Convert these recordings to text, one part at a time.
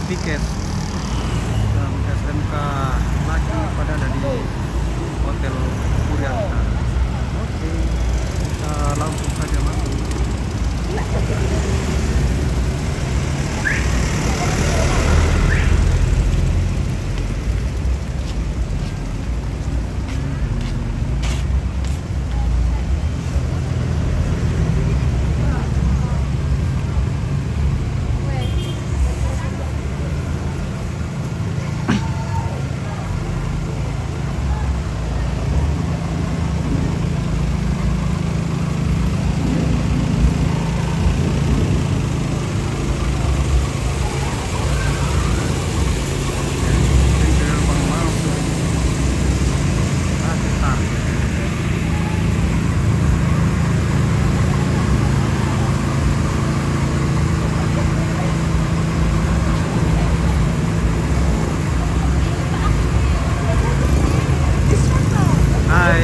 tiket dan SMK lagi pada ada di Hotel Purianta. Oke, kita langsung saja masuk. Hai.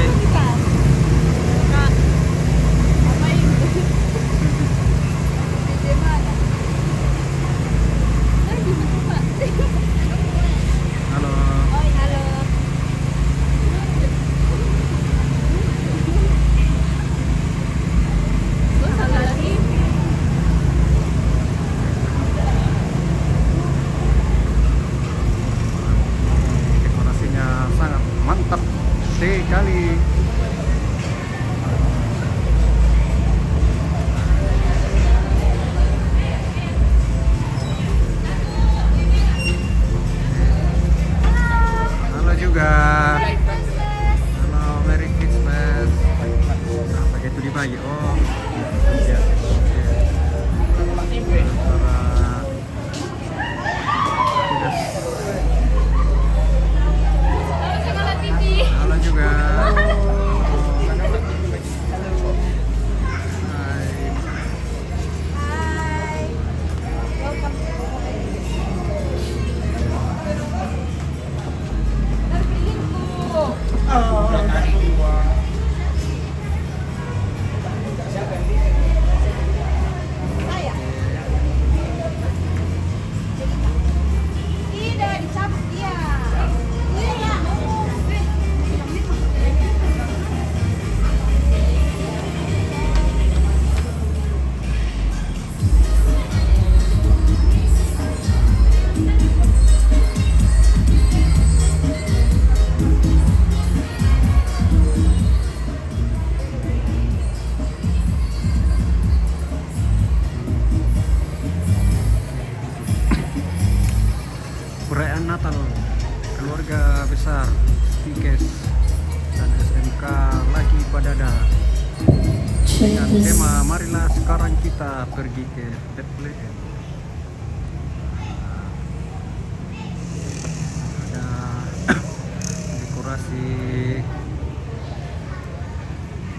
Halo. Dekorasinya sangat mantap sekali. Halo juga. Halo, Merry Christmas. Nah, begitu dibagi. Oh, ya. Para tugas. Halo juga. Perayaan Natal keluarga besar Stikes dan SMK lagi Padada dengan tema marilah sekarang kita pergi ke Bethlehem. Ada dekorasi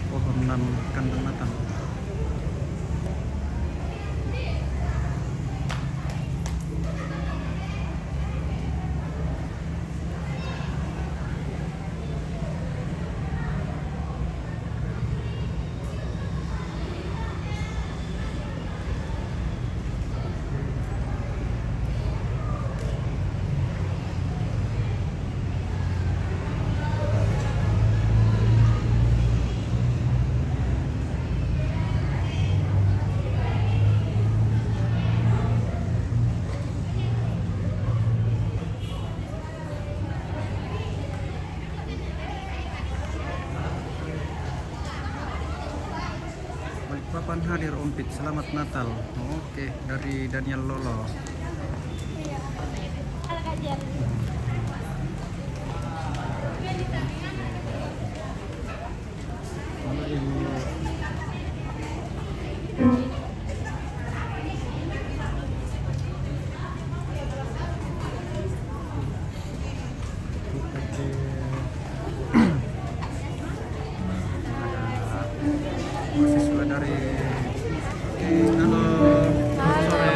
pohon dan kandang Natal. Papan hadir Ompit, selamat Natal. Oke, dari Daniel Lolo. Halo Ibu. Mahasiswa dari halo, sore.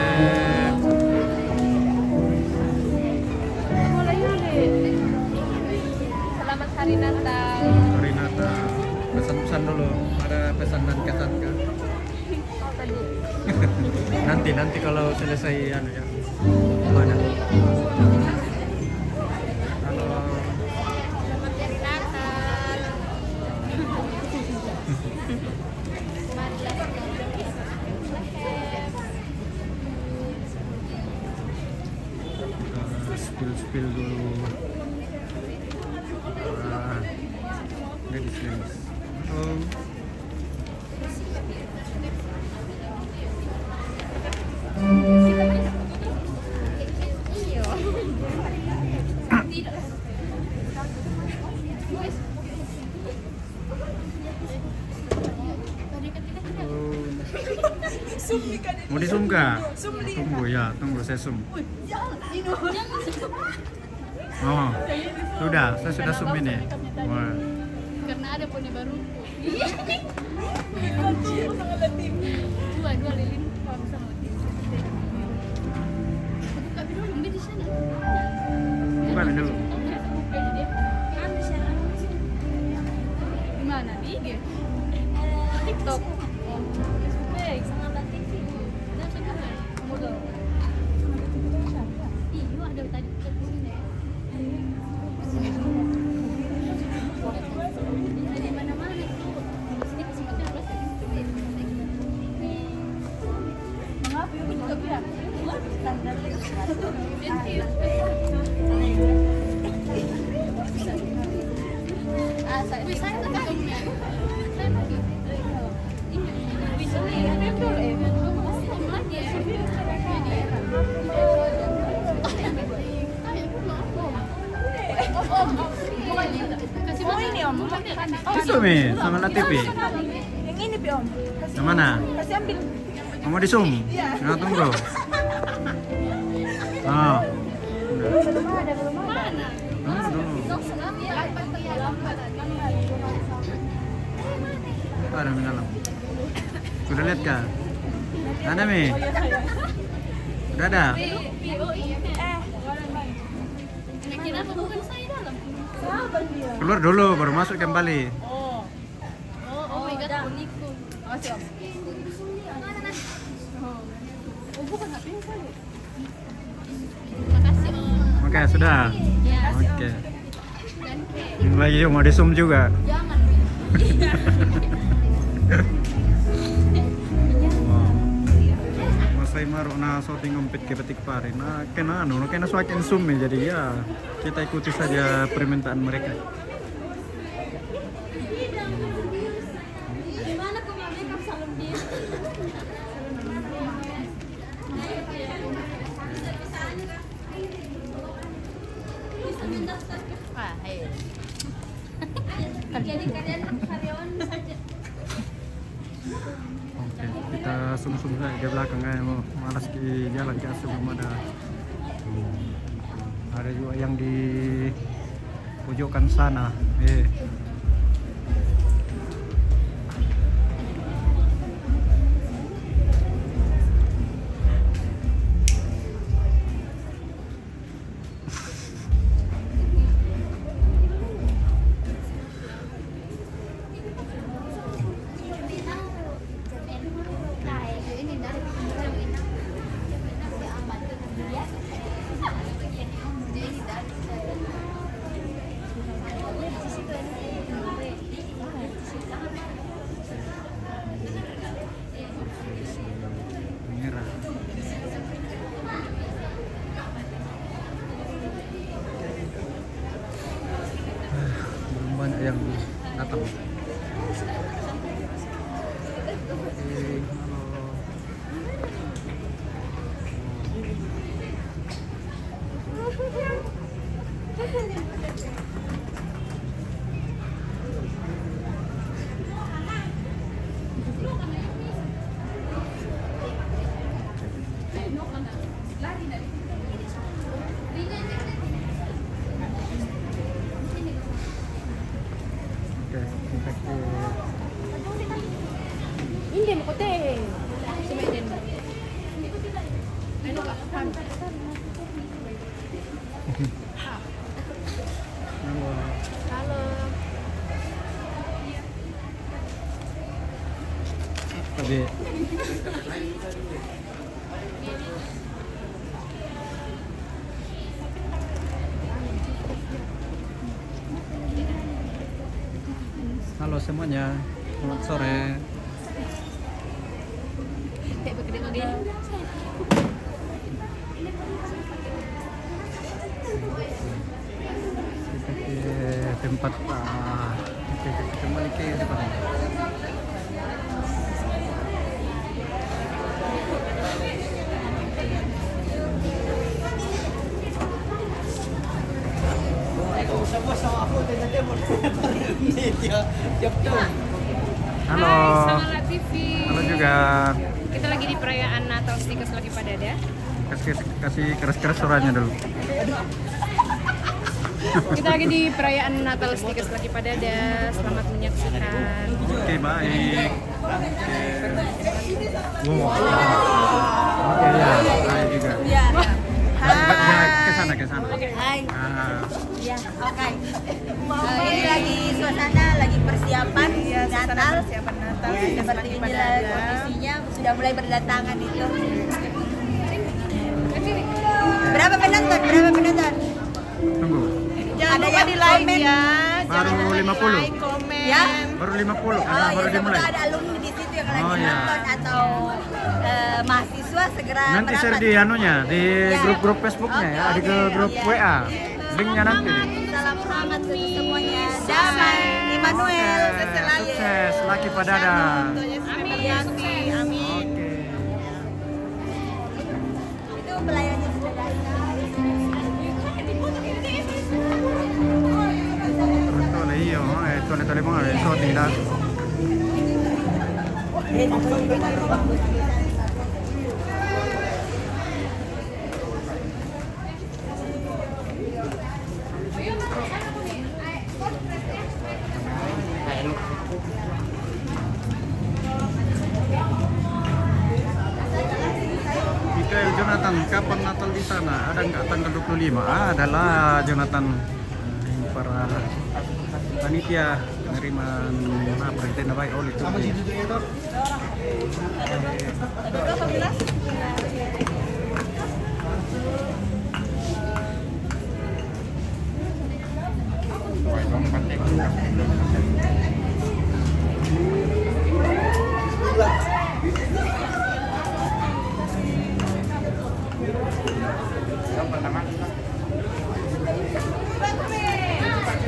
Selamat hari Natal. Hari Natal. Pesan-pesan dulu. Ada lagi nanti kalau selesai anu ya. Mana? Kalau Selamat hari Natal. spill dulu. Ladies. Mau disum kah? Tunggu ya, tunggu saya sum. Oh, saya sudah sum ini. Wah. Karena ada poni baru. Dua lilin kalau sama. Buka dulu ambil di sana. Bukan dulu. Di mana? Di IG? TikTok. Baik, sama TV. Dan sekarang modal. Iya, ada tadi di sini. Di mana-mana itu. Di sini kesempatan plus. Mengapa itu juga bilang? Standar saya tetangga. Saya pergi. Bisa nih, betul Itu Mi, sama TV. Yang ini Pi Om. Yang mana? Kasih ambil. Mau disum? Nah, tunggu. Ah. mana? Dulu. Ada di dalam. Sudah lihat kah? Ada Mi? Udah ada? Kenapa bukan saya dalam? Sabar dia. Keluar dulu, baru masuk kembali. Oh. Oh my god, uniku. Masih Om. Oh, bukan nggak bisa ya? Makasih Om. Oke, sudah. Ya. Oke. Dan Ini lagi mau disum juga. jangan. Masai maruk na shooting umpit ke petik pare. Nah, kena semakin sum ya, jadi ya kita ikuti saja permintaan mereka. Gimana kok mau makeup salon dia? Ah, ayo. Jadi kalian karyawan saja. Oke, kita sum-sum saja di belakang ya, mau malas di jalan ke sebelum ada. Ada juga yang di pojokan sana. Merah. Belum banyak yang datang. Oke, Hindi mo kote. Sumedin. Ano ka? semuanya, selamat sore. Begitu lagi. Kita ke tempat kita kembali ke tempat. Halo. Hai, Sangalat TV. Halo juga. Kita lagi di perayaan Natal Stickers lagi pada ada. Kasih keras-keras suaranya dulu. Kita lagi di perayaan Natal Stickers lagi pada ada. Selamat menyaksikan. Oke, baik. Oke. Wow. Oke, ya. Saya juga. Iya. Ke sana, ke sana. Hai. Ah, Ya, oke. Ini lagi suasana lagi persiapan Natal. Persiapan Natal. Ya, seperti inilah kondisinya sudah mulai berdatangan itu. Berapa penonton? Berapa penonton? tunggu. Ada yang di live ya. Baru 50. Ya. Baru 50 Oh karena baru iya, semoga dimulai. ada alumni di situ yang lagi Oh, iya. nonton atau mahasiswa segera Nanti share merapat. di anunya, di Ya. grup-grup Facebooknya ya, di Oke, grup iya. WA. Linknya nanti. Salam hangat untuk semuanya. Damai, Immanuel, Oke, sukses, laki padada. Amin. Amin. Oke. Itu pelayannya sudah datang. Tole io, tole mga soldi na. Mikael Jonathan, kapan Natal di sana? Ada nggak tanggal 25? Adalah Jonathan. Ini para panitia penerimaan tenda baik oleh itu.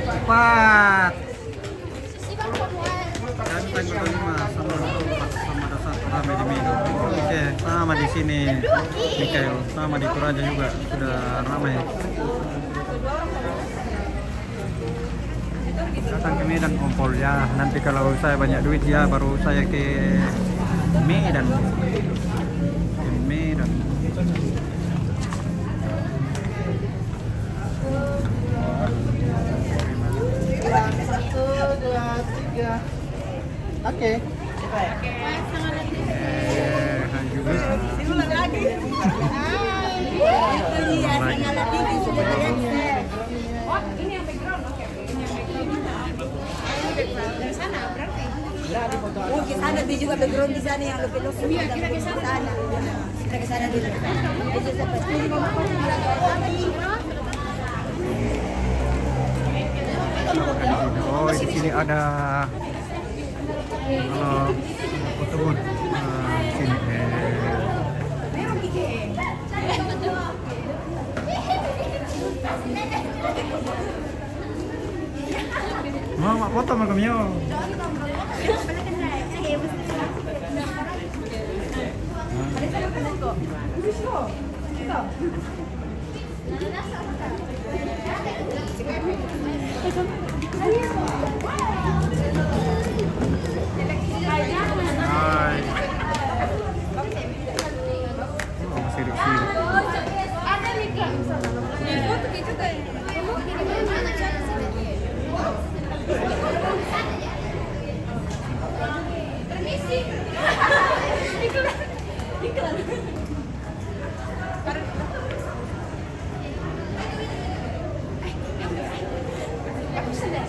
Cepat. Dan tanggal 5 sama 24 sama ada satu ramai di Medo. Oke, sama di sini Mikael, sama di Toraja juga sudah ramai. Datang ke Medan kumpul ya. Nanti kalau saya banyak duit ya baru saya ke Medan. Ke Medan. Oke. Juga. Itu dia, Sangalat TV sudah bereaksi. Dari sana berarti. Oh, di sana dia juga background di sana yang lebih luas. Iya, kita ke sana. Kita ke sana dulu. Itu seperti Oh, di sini ada ketemu di sini. Mak foto sama kami yo. Hai. Oh, sirik-sirik. Ada Mika. Foto gitu kan. Permisi. Iklan. Aku sudah.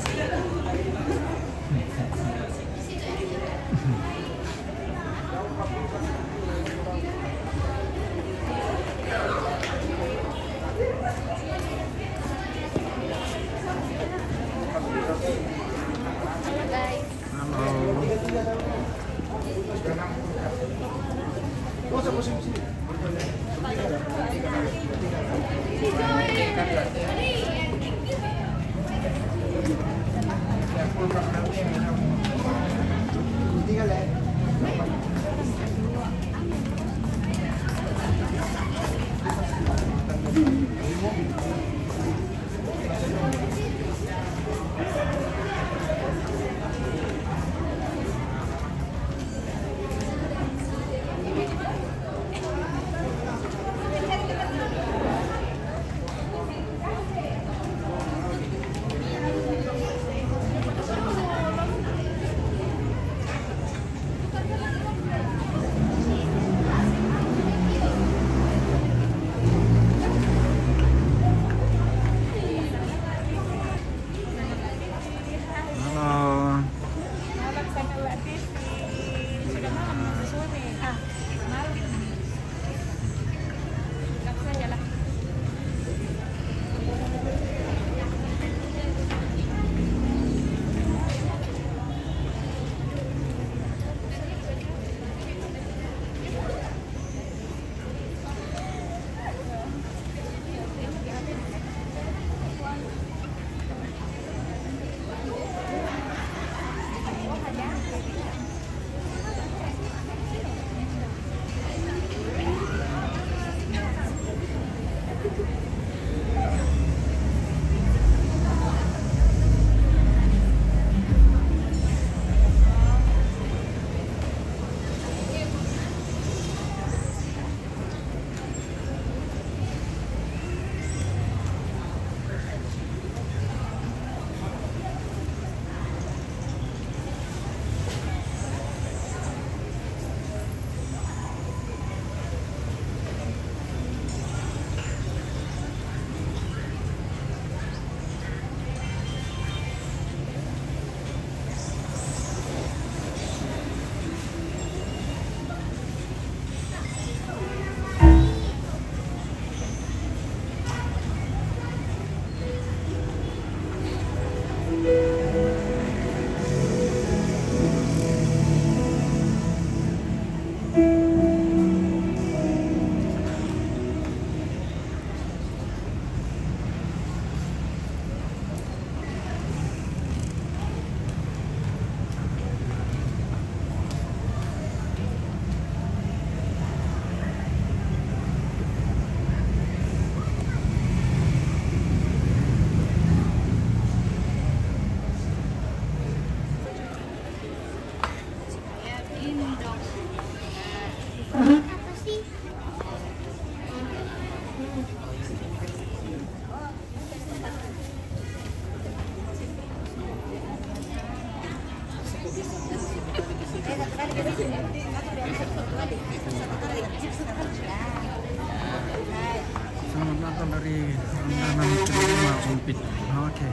Natal dari Langganan kelima Umpit. Oke.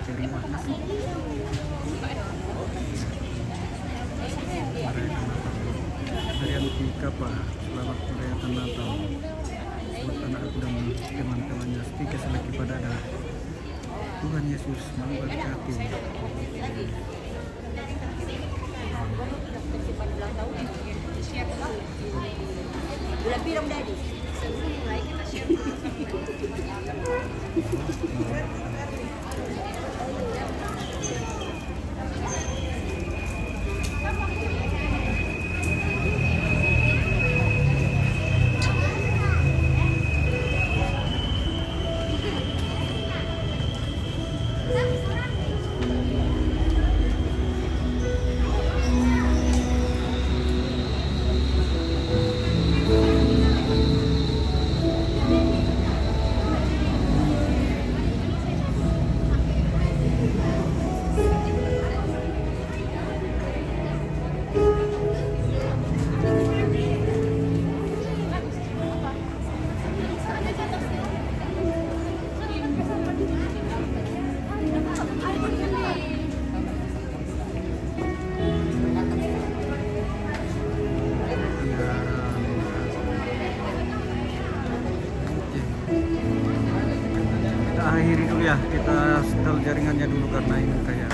Terima kasih. Merayakan Natal. Dari Antika Pak, selamat merayakan Natal. Buat anakku dan teman-temannya, setia selagi pada ada. Tuhan Yesus memberkati. Udah bilang tadi. Kita akhiri dulu ya, kita setel jaringannya dulu karena ini kayak